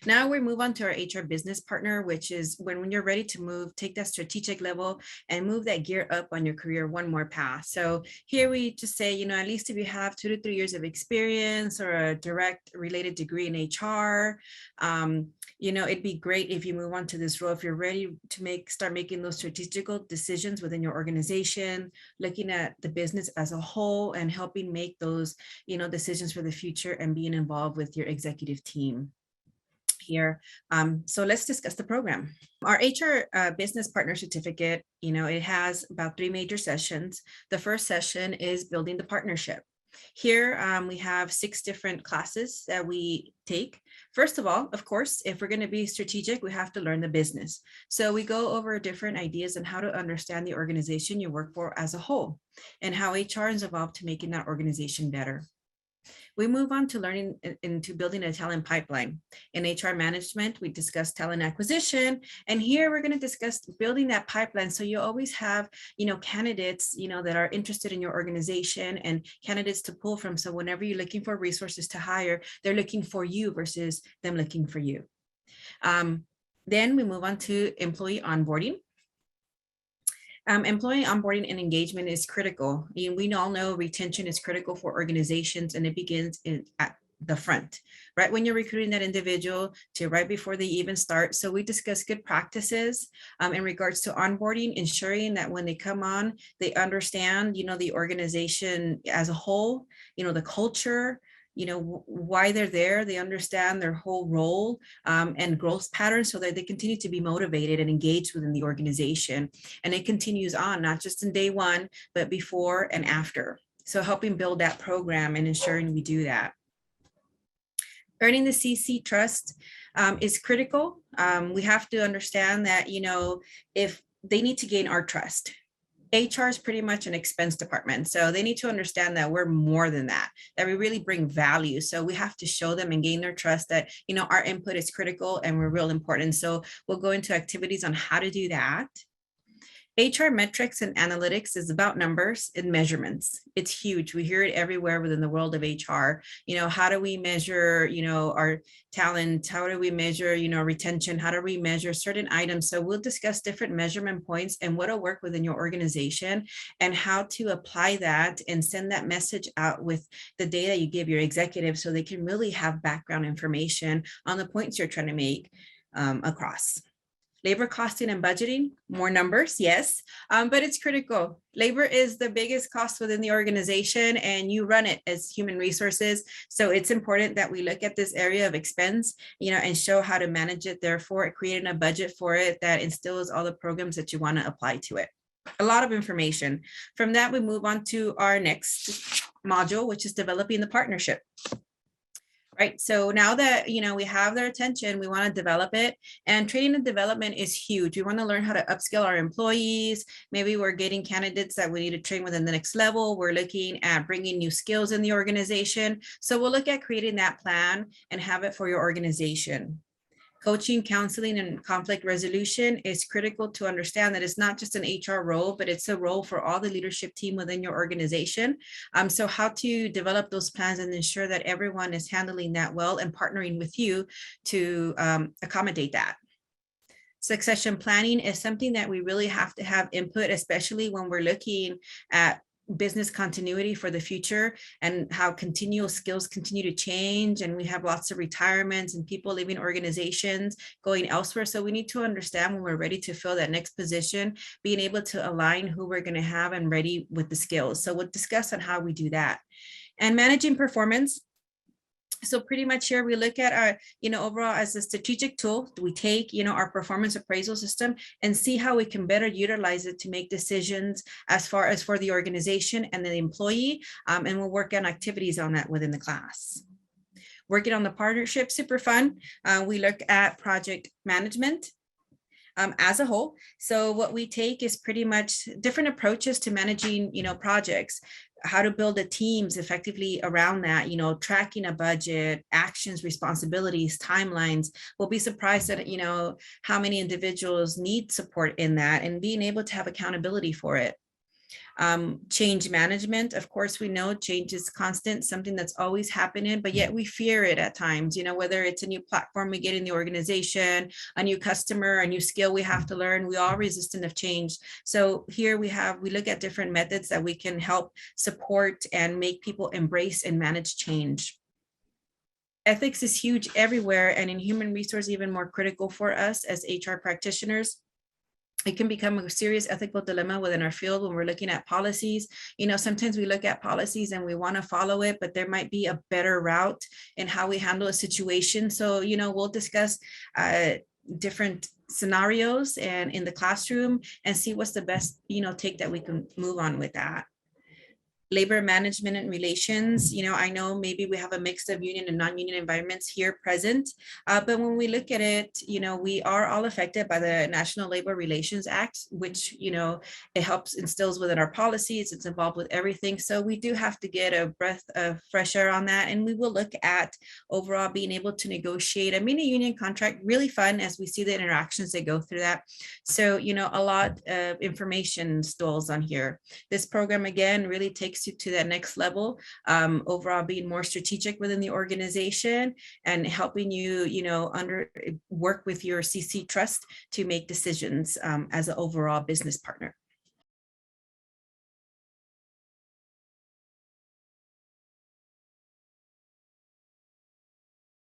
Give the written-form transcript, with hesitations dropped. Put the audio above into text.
Now we move on to our HR business partner, which is when you're ready to move, take that strategic level and move that gear up on your career one more path. So here we just say, at least if you have 2 to 3 years of experience or a direct related degree in HR, it'd be great if you move on to this role, if you're ready to start making those strategical decisions within your organization, looking at the business as a whole and helping make those, decisions for the future and being involved with your executive team here. So let's discuss the program. Our HR business partner certificate, it has about 3 major sessions. The first session is building the partnership. Here we have 6 different classes that we take. First of all, of course, if we're going to be strategic, we have to learn the business. So we go over different ideas on how to understand the organization you work for as a whole and how HR is involved to making that organization better. We move on to learning into building a talent pipeline. In HR management, we discuss talent acquisition, and here we're going to discuss building that pipeline. So you always have, candidates, that are interested in your organization and candidates to pull from. So whenever you're looking for resources to hire, they're looking for you versus them looking for you. Then we move on to employee onboarding. Employee onboarding and engagement is critical. We all know retention is critical for organizations, and it begins at the front, right when you're recruiting that individual to right before they even start. So we discuss good practices in regards to onboarding, ensuring that when they come on, they understand, the organization as a whole, the culture, why they're there, they understand their whole role and growth patterns so that they continue to be motivated and engaged within the organization. And it continues on, not just in day one, but before and after. So helping build that program and ensuring we do that. Earning the CC trust is critical. We have to understand that, if they need to gain our trust. HR is pretty much an expense department. So they need to understand that we're more than that we really bring value. So we have to show them and gain their trust that, our input is critical and we're real important. So we'll go into activities on how to do that. HR metrics and analytics is about numbers and measurements. It's huge. We hear it everywhere within the world of HR. How do we measure, our talent? How do we measure, retention? How do we measure certain items? So we'll discuss different measurement points and what'll work within your organization and how to apply that and send that message out with the data you give your executives so they can really have background information on the points you're trying to make across. Labor costing and budgeting, more numbers, yes, but it's critical. Labor is the biggest cost within the organization and you run it as human resources. So it's important that we look at this area of expense, and show how to manage it. Therefore, creating a budget for it that instills all the programs that you want to apply to it. A lot of information. From that, we move on to our next module, which is developing the partnership. Right. So now that, we have their attention, we want to develop it, and training and development is huge. We want to learn how to upskill our employees. Maybe we're getting candidates that we need to train within the next level. We're looking at bringing new skills in the organization. So we'll look at creating that plan and have it for your organization. Coaching, counseling, and conflict resolution is critical to understand that it's not just an HR role, but it's a role for all the leadership team within your organization. So how to develop those plans and ensure that everyone is handling that well and partnering with you to accommodate that. Succession planning is something that we really have to have input, especially when we're looking at business continuity for the future and how continual skills continue to change. And we have lots of retirements and people leaving organizations going elsewhere. So we need to understand when we're ready to fill that next position, being able to align who we're going to have and ready with the skills. So we'll discuss on how we do that. And managing performance. So pretty much here we look at our, overall as a strategic tool, we take, our performance appraisal system and see how we can better utilize it to make decisions as far as for the organization and the employee. And we'll work on activities on that within the class. Working on the partnership, super fun. We look at project management as a whole. So what we take is pretty much different approaches to managing, projects. How to build the teams effectively around that, tracking a budget, actions, responsibilities, timelines. We'll be surprised at, how many individuals need support in that and being able to have accountability for it. Change management, of course, we know change is constant, something that's always happening, but yet we fear it at times, whether it's a new platform we get in the organization, a new customer, a new skill we have to learn, we all resistant of change. So here we look at different methods that we can help support and make people embrace and manage change. Ethics is huge everywhere, and in human resource, even more critical for us as HR practitioners. It can become a serious ethical dilemma within our field when we're looking at policies. Sometimes we look at policies and we want to follow it, but there might be a better route in how we handle a situation. So, we'll discuss different scenarios and in the classroom and see what's the best, take that we can move on with that. Labor management and relations, I know maybe we have a mix of union and non-union environments here present, but when we look at it, we are all affected by the National Labor Relations Act, which, it helps instills within our policies, it's involved with everything. So we do have to get a breath of fresh air on that. And we will look at overall being able to negotiate a mini union contract, really fun as we see the interactions that go through that. So, a lot of information stalls on here. This program, again, really takes you to that next level, overall being more strategic within the organization and helping you, work with your CC trust to make decisions as an overall business partner.